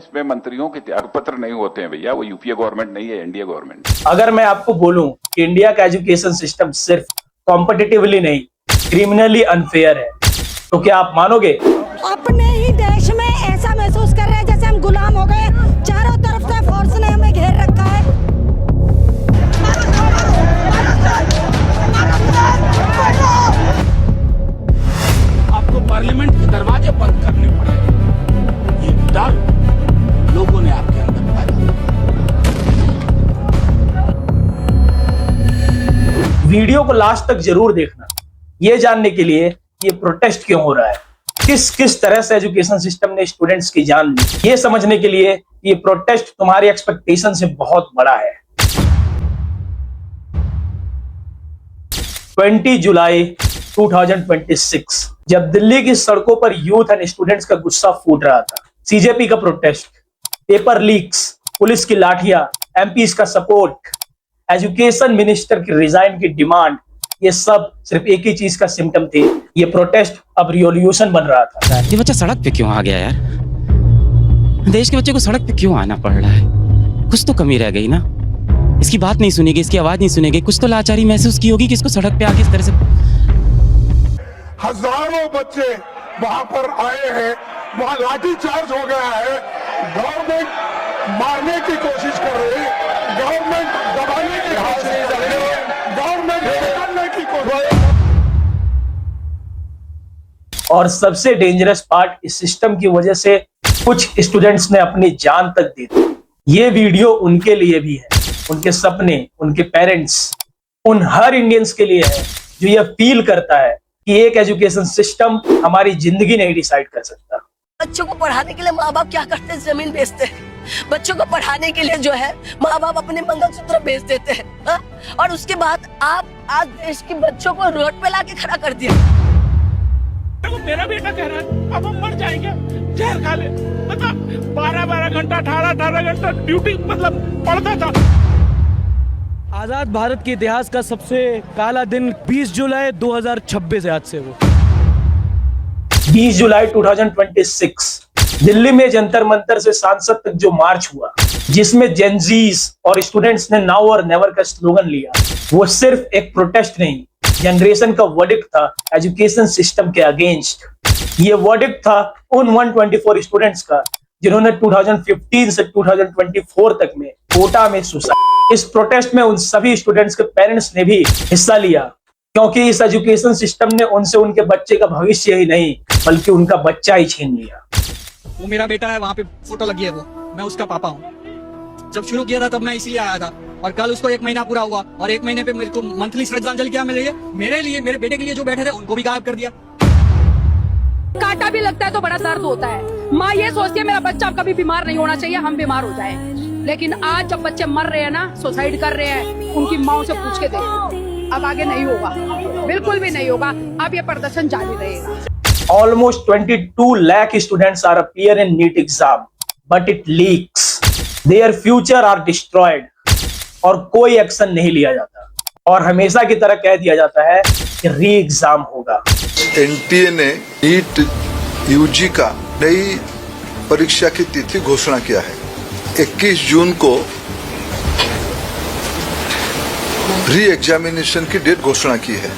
इसमें मंत्रियों के त्यागपत्र नहीं होते हैं भैया, वो यूपीए गवर्नमेंट नहीं है, एनडीए गवर्नमेंट। अगर मैं आपको बोलूं कि इंडिया का एजुकेशन सिस्टम सिर्फ कॉम्पिटिटिवली नहीं क्रिमिनली अनफेयर है, तो क्या आप मानोगे? अपने ही देश में ऐसा महसूस कर रहे हैं जैसे हम गुलाम हो गए। चारों तरफ से फोर्स ने हमें घेर रखा है। आपको पार्लियामेंट के दरवाजे बंद करने पड़े। ये डर लोगों ने आपके अंदर पैदा किया। वीडियो को लास्ट तक जरूर देखना, ये जानने के लिए ये प्रोटेस्ट क्यों हो रहा है, किस किस तरह से एजुकेशन सिस्टम ने स्टूडेंट्स की जान ली, ये समझने के लिए ये प्रोटेस्ट तुम्हारी एक्सपेक्टेशन से बहुत बड़ा है। 20 जुलाई 2026 जब दिल्ली की सड़कों पर यूथ एंड स्टूडेंट्स का गुस्सा फूट रहा था, सीजेपी का प्रोटेस्ट, पेपर लीक्स, पुलिस की लाठियां, एमपीज का सपोर्ट, एजुकेशन मिनिस्टर की रिजाइन की डिमांड, ये सब सिर्फ एक ही चीज का सिम्टम थे। ये प्रोटेस्ट अब रिवॉल्यूशन बन रहा था। ये बच्चा सड़क पे क्यों आ गया यार? देश के बच्चे को सड़क पे क्यों आना पड़ रहा है? कुछ तो कमी रह गई ना। इसकी बात नहीं सुनेगी, इसकी आवाज नहीं सुनेगी, कुछ तो लाचारी महसूस की होगी कि इसको सड़क पे आके इस तरह से। हजारों बच्चे वहां पर आए हैं, वहां लाठीचार्ज हो गया है, गवर्नमेंट मारने की कोशिश कर रही है, गवर्नमेंट दबाने की कोशिश कर रही है, गवर्नमेंट करने की कोशिश। और सबसे डेंजरस पार्ट, इस सिस्टम की वजह से कुछ स्टूडेंट्स ने अपनी जान तक दे दी। ये वीडियो उनके लिए भी है, उनके सपने, उनके पेरेंट्स, उन हर इंडियंस के लिए है जो ये फील करता है कि एक एजुकेशन सिस्टम हमारी जिंदगी नहीं डिसाइड कर सकता। बच्चों को पढ़ाने के लिए माँ बाप क्या करते हैं? जमीन बेचते हैं। बच्चों को पढ़ाने के लिए जो है माँ बाप अपने मंगलसूत्र बेच देते हैं, हा? और उसके बाद आप आज देश के बच्चों को रोड पे लाके खड़ा कर दिया। मेरा बेटा कह रहा है अब हम मर जाएंगे, जहर खा ले। मतलब 12-12 घंटा 18-18 घंटा ड्यूटी मतलब पढ़ता था। आजाद भारत के इतिहास का सबसे काला दिन 20 जुलाई 2026 है आज से। वो 20 जुलाई 2026 दिल्ली में जंतर मंतर से सांसद तक जो मार्च हुआ, जिसमें जेनजीज और स्टूडेंट्स ने नाउ और नेवर का स्लोगन लिया, वो सिर्फ एक प्रोटेस्ट नहीं, जनरेशन का वर्डिक्ट था एजुकेशन सिस्टम के अगेंस्ट। ये वर्डिक्ट था उन 124 स्टूडेंट्स का जिन्होंने 2015 से 2024 तक में कोटा में सुसाइड। इस प्रोटेस्ट में उन सभी स्टूडेंट्स के पेरेंट्स ने भी हिस्सा लिया, क्योंकि इस एजुकेशन सिस्टम ने उनसे उनके बच्चे का भविष्य ही नहीं बल्कि उनका बच्चा ही छीन लिया। वो मेरा बेटा है, वहाँ पे फोटो लगी है, वो मैं उसका पापा हूँ। जब शुरू किया था तब मैं इसलिए आया था, और कल उसको 1 महीना पूरा हुआ, और 1 महीने पे मेरे को मंथली श्रद्धांजलि क्या मिल रही है मेरे लिए, मेरे बेटे के लिए जो बैठे थे उनको भी गायब कर दिया। कांटा भी लगता है तो बड़ा दर्द होता है। माँ ये सोचती है मेरा बच्चा कभी बीमार नहीं होना चाहिए, हम बीमार हो जाए। लेकिन आज जब बच्चे मर रहे हैं ना, सुसाइड कर रहे हैं, उनकी माँ से पूछ के देखो, अब आगे नहीं होगा, बिल्कुल भी नहीं होगा। अब ये प्रदर्शन जारी रहेगा। Almost 22 lakh students are appear in NEET exam, but it leaks. Their future are destroyed. और कोई एक्शन नहीं लिया जाता, और हमेशा की तरह कह दिया जाता है कि री एग्जाम होगा। एनटीए ने नीट यूजी का नई परीक्षा की तिथि घोषणा किया है। 21 जून को री एग्जामिनेशन की डेट घोषणा की है।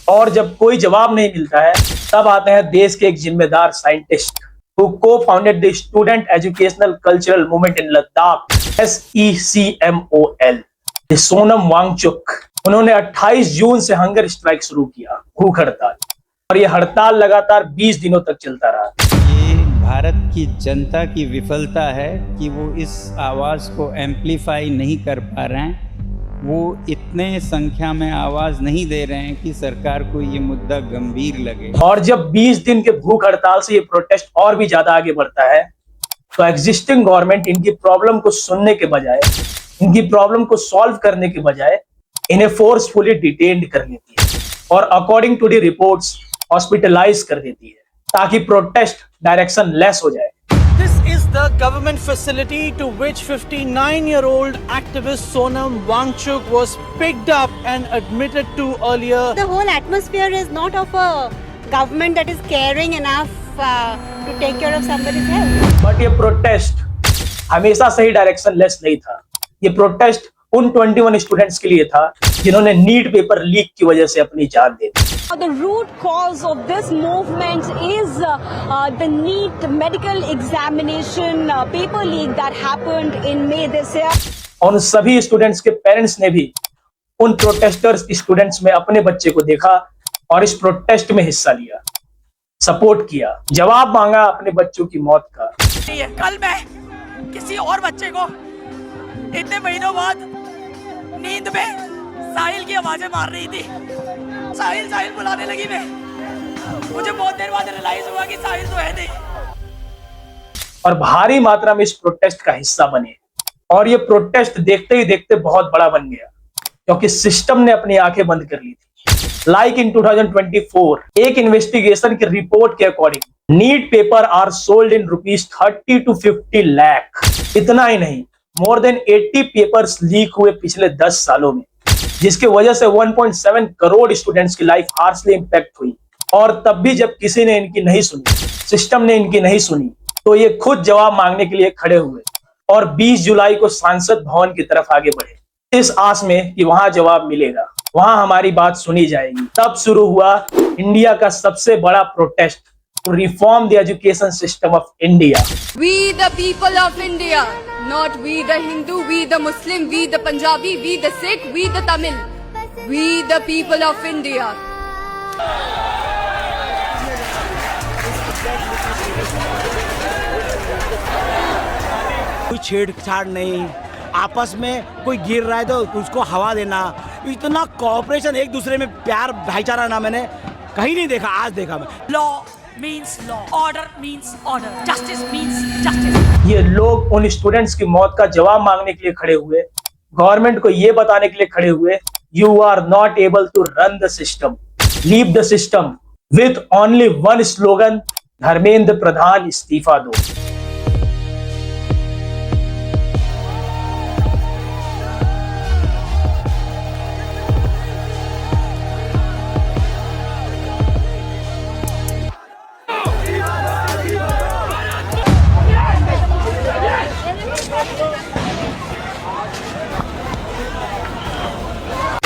और जब कोई जवाब नहीं मिलता है, तब आते हैं देश के एक जिम्मेदार scientist who co-founded the Student Educational Cultural Movement in Ladakh, SECMOL, Sonam Wangchuk. उन्होंने 28 जून से हंगर स्ट्राइक शुरू किया, भूख हड़ताल, और ये हड़ताल लगातार 20 दिनों तक चलता रहा। ये भारत की जनता की विफलता है कि वो इस आवाज को एम्पलीफाई नहीं कर पा रहे हैं। वो इतने संख्या में आवाज नहीं दे रहे हैं कि सरकार को ये मुद्दा गंभीर लगे। और जब 20 दिन के भूख हड़ताल से ये प्रोटेस्ट और भी ज्यादा आगे बढ़ता है, तो एग्जिस्टिंग गवर्नमेंट इनकी प्रॉब्लम को सुनने के बजाय, इनकी प्रॉब्लम को सॉल्व करने के बजाय इन्हें फोर्सफुली डिटेन्ड कर लेती है और according to the reports hospitalise कर देती है, ताकि प्रोटेस्ट डायरेक्शन लेस हो जाए। This is the government facility to which 59-year-old activist Sonam Wangchuk was picked up and admitted to earlier. The whole atmosphere is not of a government that is caring enough to take care of somebody's health. But ये protest हमेशा सही direction less नहीं था। ये protest उन 21 students के लिए था जिन्होंने नीट पेपर लीक की वजह से अपनी जान दे दी। The root cause of this movement is the NEET medical examination paper leak that happened in May this year. और उन सभी स्टूडेंट्स के पेरेंट्स ने भी उन प्रोटेस्टर्स स्टूडेंट्स में अपने बच्चे को देखा और इस प्रोटेस्ट में हिस्सा लिया, सपोर्ट किया, जवाब मांगा अपने बच्चों की मौत का। कल मैं किसी और बच्चे को इतने महीनों बाद नींद में साहिल की आवाजें मार रही थी। साहिल साहिल बुलाने लगी मैं, मुझे बहुत देर बाद रियलाइज हुआ कि साहिल तो है नहीं। और भारी मात्रा में इस प्रोटेस्ट का हिस्सा बने और ये प्रोटेस्ट देखते ही देखते बहुत बड़ा बन गया क्योंकि सिस्टम ने अपनी आंखें बंद कर ली थी। लाइक इन 2024 एक इन्वेस्टिगेशन की रिपोर्ट के according NEET paper are sold in ₹30 to 50 lakh. इतना ही नहीं, मोर देन 80 पेपर्स लीक हुए पिछले 10 सालों में, जिसकी वजह से 1.7 करोड़ स्टूडेंट्स की लाइफ हार्शली इंपैक्ट हुई। और तब भी जब किसी ने इनकी नहीं सुनी, सिस्टम ने इनकी नहीं सुनी, तो ये खुद जवाब मांगने के लिए खड़े हुए और 20 जुलाई को सांसद भवन की तरफ आगे बढ़े इस आस में कि वहां जवाब मिलेगा, वहां हमारी बात सुनी जाएगी। तब शुरू हुआ इंडिया का सबसे बड़ा protest to reform the education system of India. We the people of India, not we the Hindu, we the Muslim, we the Punjabi, we the Sikh, we the Tamil, we the people of India. कोई छेड़छाड़ नहीं, आपस में कोई गिर रहा है तो उसको हवा देना, इतना कोऑपरेशन, एक दूसरे में प्यार भाईचारा ना मैंने कहीं नहीं देखा, आज देखा मैं। Law means law, order means order, justice means justice. ये लोग उन स्टूडेंट्स की मौत का जवाब मांगने के लिए खड़े हुए, गवर्नमेंट को ये बताने के लिए खड़े हुए, you are not able to run the system, leave the system, with only one slogan, Dharmendra Pradhan इस्तीफा दो।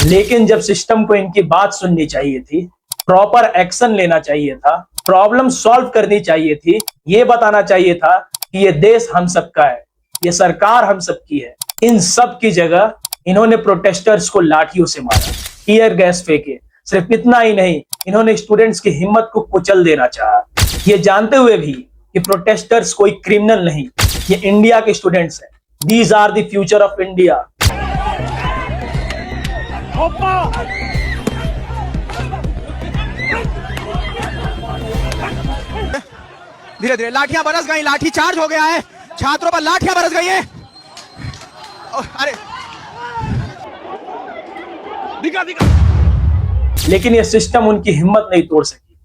लेकिन जब सिस्टम को इनकी बात सुननी चाहिए थी, प्रॉपर एक्शन लेना चाहिए था, प्रॉब्लम सॉल्व करनी चाहिए थी, ये बताना चाहिए था कि ये देश हम सबका है, ये सरकार हम सबकी है, इन सब की जगह इन्होंने प्रोटेस्टर्स को लाठियों से मारा, टीयर गैस फेंके। सिर्फ इतना ही नहीं, इन्होंने स्टूडेंट्स की हिम्मत को कुचल देना चाहा, ये जानते हुए भी कि प्रोटेस्टर्स कोई क्रिमिनल नहीं, ये इंडिया के स्टूडेंट्स हैं। These are the future of India. धीरे धीरे लाठियां बरस गई, लाठी चार्ज हो गया है, छात्रों पर लाठियां बरस गई है। अरे दिखा। लेकिन ये सिस्टम उनकी हिम्मत नहीं तोड़ सकी,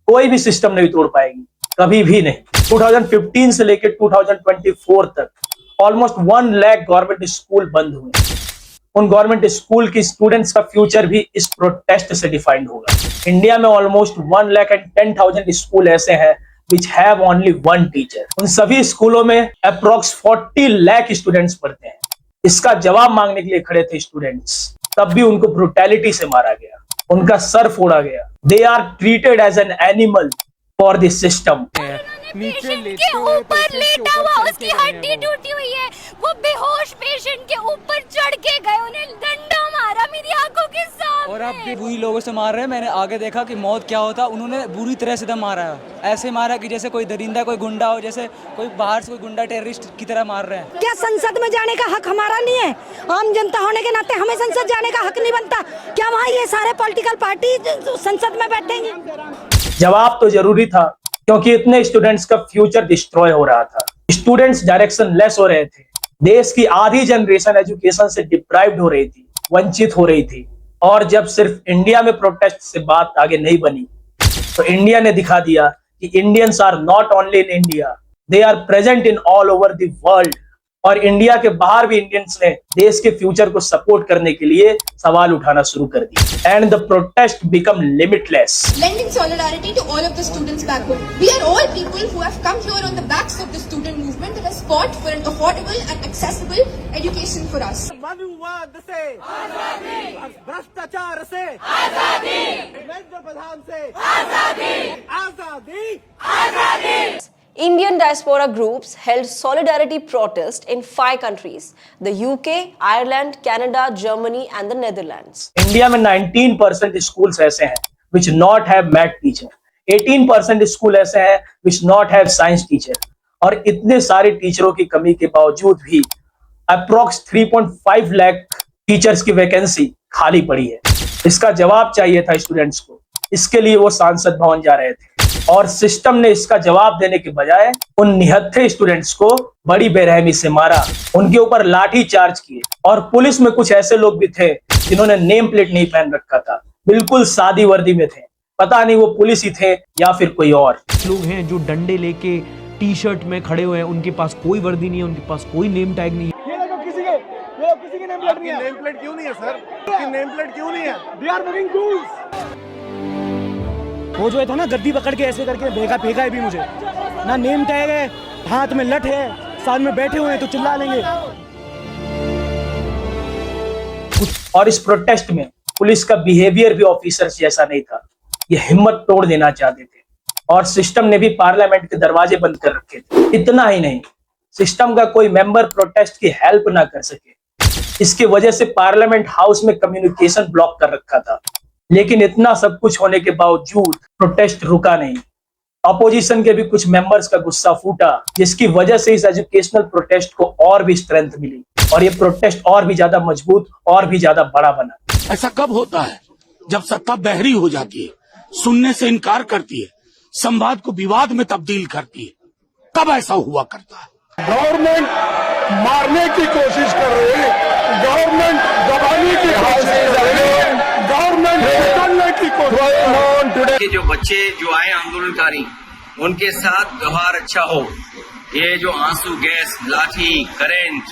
कोई भी सिस्टम नहीं तोड़ पाएगी, कभी भी नहीं। 2015 से लेकर 2024 तक ऑलमोस्ट 1 लाख गवर्नमेंट स्कूल बंद हुए। उन गवर्नमेंट स्कूल की स्टूडेंट्स का फ्यूचर भी इस प्रोटेस्ट से डिफाइंड होगा। इंडिया में ऑलमोस्ट 1,10,000 स्कूल ऐसे हैं which have only one teacher। उन सभी स्कूलों में अप्रोक्स 40 लाख स्टूडेंट्स पढ़ते हैं। इसका जवाब मांगने के लिए खड़े थे स्टूडेंट्स, तब भी उनको ब्रूटैलिटी से मारा गया, उनका सर फोड़ा गया। They are treated as an animal for this system. Patient के ऊपर लेटा हुआ, उसकी हड्डी टूटी हुई है, वो बेहोश पेशेंट के ऊपर चढ़ के गए, उन्हें डंडा मारा मेरी आंखों के सामने। और अब भी बुरी लोगों से मार रहे हैं। मैंने आगे देखा कि मौत क्या होता, उन्होंने बुरी तरह से मारा है, ऐसे मारा कि जैसे कोई दरिंदा, कोई गुंडा हो, जैसे कोई बाहर से कोई गुंडा टेररिस्ट की तरह मार रहे हैं। क्या संसद में जाने का हक हमारा नहीं है? आम जनता होने के नाते हमें संसद जाने का हक नहीं बनता क्या? वहाँ ये सारे पॉलिटिकल पार्टी संसद में बैठेंगे? जवाब तो जरूरी था क्योंकि इतने स्टूडेंट्स का फ्यूचर डिस्ट्रॉय हो रहा था, स्टूडेंट्स डायरेक्शन लेस हो रहे थे, देश की आधी जनरेशन एजुकेशन से डिप्राइव्ड हो रही थी, वंचित हो रही थी। और जब सिर्फ इंडिया में प्रोटेस्ट से बात आगे नहीं बनी, तो इंडिया ने दिखा दिया कि Indians are not only in India, they are present in all over the world. और इंडिया के बाहर भी इंडियंस ने देश के फ्यूचर को सपोर्ट करने के लिए सवाल उठाना शुरू कर दिया and the protest become limitless. Lending solidarity to all of the students back home. We are all people who have come here on the backs of the student movement that has fought for an affordable and accessible education for us. मनुवाद से आजादी, भ्रष्टाचार से आजादी, नरेंद्र प्रधान से आजादी, आजादी, आजादी. Indian diaspora groups held solidarity protest in 5 countries: the UK, Ireland, Canada, Germany and the Netherlands. India में 19% स्कूल्स ऐसे हैं which not have math teacher, 18% school ऐसे हैं which not have science teacher, और इतने सारे टीचरों की कमी के बावजूद भी अप्रोक्स 3.5 लाख टीचर्स की वैकेंसी खाली पड़ी है. इसका जवाब चाहिए था स्टूडेंट्स को. इसके लिए वो सांसद भवन जा रहे थे और सिस्टम ने इसका जवाब देने के बजाय उन निहत्थे स्टूडेंट्स को बड़ी बेरहमी से मारा, उनके ऊपर लाठी चार्ज किए. और पुलिस में कुछ ऐसे लोग भी थे जिन्होंने नेम प्लेट नहीं पहन रखा था, बिल्कुल सादी वर्दी में थे. पता नहीं वो पुलिस ही थे या फिर कोई और. लोग हैं जो डंडे लेके टी शर्ट में खड़े हुए हैं, उनके पास कोई वर्दी नहीं है, उनके पास कोई नेम टैग नहीं है. किसी की नेम प्लेट नहीं है. नेम प्लेट क्यों नहीं है सर? आपकी नेम प्लेट क्यों नहीं है? They are making rules. वो जो था ना, गद्दी पकड़ के ऐसे करके फेंका है भी मुझे. ना नेम टैग है, हाथ में लठ है, साथ में बैठे हुए हैं तो चिल्ला लेंगे. और इस प्रोटेस्ट में पुलिस का बिहेवियर भी ऑफिसर्स जैसा नहीं था. ये हिम्मत तोड़ देना चाहते थे और सिस्टम ने भी पार्लियामेंट के दरवाजे बंद कर रखे थे. इतना ही नहीं, सिस्टम का कोई मेंबर प्रोटेस्ट की हेल्प ना कर सके. इसकी वजह से पार्लियामेंट हाउस में कम्युनिकेशन ब्लॉक कर रखा था. लेकिन इतना सब कुछ होने के बावजूद प्रोटेस्ट रुका नहीं. अपोजिशन के भी कुछ मेंबर्स का गुस्सा फूटा, जिसकी वजह से इस एजुकेशनल प्रोटेस्ट को और भी स्ट्रेंथ मिली और ये प्रोटेस्ट और भी ज्यादा मजबूत और भी ज्यादा बड़ा बना. ऐसा कब होता है? जब सत्ता बहरी हो जाती है, सुनने से इनकार करती है, संवाद को विवाद में तब्दील करती है. कब ऐसा हुआ करता है? गवर्नमेंट मारने की कोशिश कर रही है, गवर्नमेंट दबाने की कोशिश कर रही है, गवर्नमेंट निकलने की कोशिश. जो बच्चे जो आए आंदोलनकारी, उनके साथ व्यवहार अच्छा हो. ये जो आंसू गैस, लाठी, करंट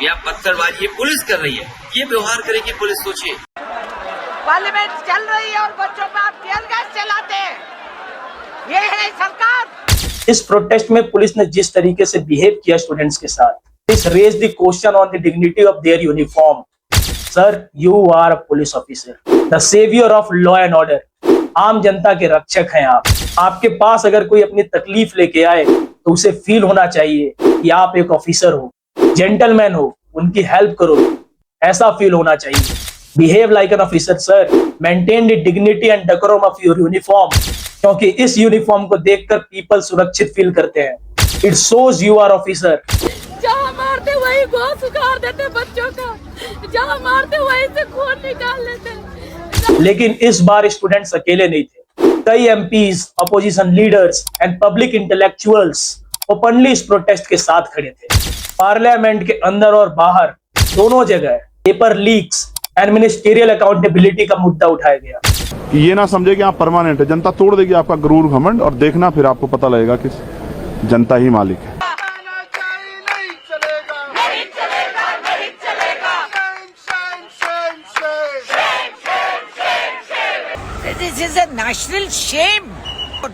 या पत्थरबाजी ये पुलिस कर रही है, ये व्यवहार करेगी पुलिस. सोचिए, पार्लियामेंट चल रही है और बच्चों पर आप टीयर गैस चलाते हैं. ये है सरकार. इस प्रोटेस्ट में पुलिस ने जिस तरीके से बिहेव किया स्टूडेंट्स के साथ, this raise the question on the dignity of their uniform. Sir, you are a police officer, the saviour of law and order. आम जनता के रक्षक हैं आप. आपके पास अगर कोई अपनी तकलीफ लेके आए तो उसे फील होना चाहिए कि आप एक ऑफिसर हो, जेंटलमैन हो, उनकी हेल्प करो, ऐसा फील होना चाहिए. Behave like an officer sir. Maintain the dignity and decorum of your uniform, क्योंकि इस यूनिफॉर्म को देखकर पीपल सुरक्षित फील करते हैं. It shows you are officer. जहाँ मारते वही गोद उखाड़ देते बच्चों का, जहाँ मारते वही से खून निकाल लेते. लेकिन इस बार स्टूडेंट्स अकेले नहीं थे. कई MPs, opposition leaders and public intellectuals openly इस प्रोटेस्ट के साथ खड़े थे. पार्लियामेंट के अंदर और बाहर दोनों जगह paper leaks and ministerial accountability का मुद्दा उठाया गया. ये ना समझे कि आप परमानेंट है, जनता तोड़ देगी आपका गुरूर घमंड, और देखना फिर आपको पता लगेगा कि जनता ही मालिक है. This is a national shame.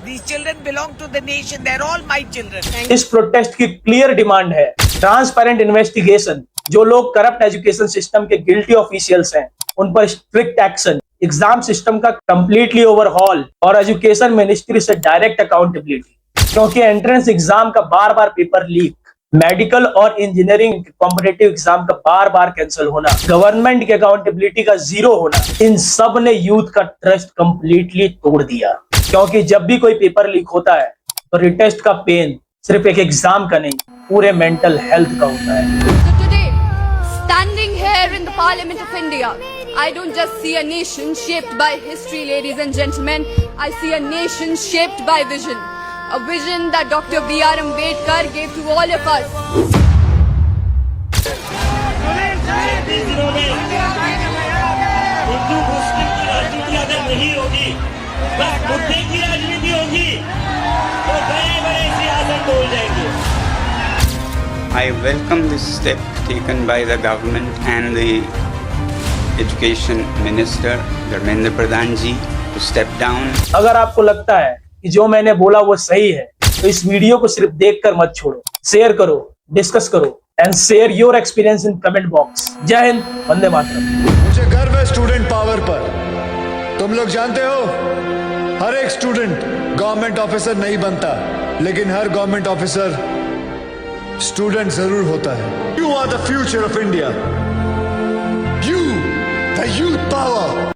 These children belong to the nation. They're all my children. इस प्रोटेस्ट की क्लियर डिमांड है ट्रांसपेरेंट इन्वेस्टिगेशन. जो लोग करप्ट एजुकेशन सिस्टम के गिल्टी ऑफिशियल्स हैं, उन पर स्ट्रिक्ट एक्शन. एग्जाम सिस्टम का कंप्लीटली ओवरहॉल और एजुकेशन मिनिस्ट्री से डायरेक्ट अकाउंटेबिलिटी, क्योंकि एंट्रेंस एग्जाम का बार बार पेपर लीक, मेडिकल और इंजीनियरिंग कॉम्पिटिटिव एग्जाम का बार बार कैंसिल होना, गवर्नमेंट की अकाउंटेबिलिटी का जीरो होना, इन सब ने यूथ का ट्रस्ट कंप्लीटली तोड़ दिया. क्योंकि जब भी कोई पेपर लीक होता है तो रिटेस्ट का पेन सिर्फ एक एग्जाम का नहीं, पूरे मेंटल हेल्थ का होता है. Standing here in the Parliament of India, I don't just see a nation shaped by history, ladies and gentlemen. I see a nation shaped by vision. A vision that Dr. B.R. Ambedkar gave to all of us. Hindu मुस्लिम की राजनीति अगर नहीं होगी, बस मुद्दे की राजनीति होगी, तो बड़े बड़े सियासत बोल जाएंगे. I welcome this step taken by the government and the Education Minister, Dharmendra Pradhan ji, to step down. अगर आपको लगता है कि जो मैंने बोला वो सही है तो इस वीडियो को सिर्फ देखकर मत छोड़ो, शेयर करो, डिस्कस करो and share your experience in comment box. जय हिंद, वंदे मातरम। मुझे गर्व है स्टूडेंट पावर पर। तुम लोग जानते हो, हर एक स्टूडेंट गवर्नमेंट ऑफिसर नहीं बनता, लेकिन हर गवर्नमेंट ऑफिसर स्टूडेंट जरूर होता है। You are the future of India, you the youth power.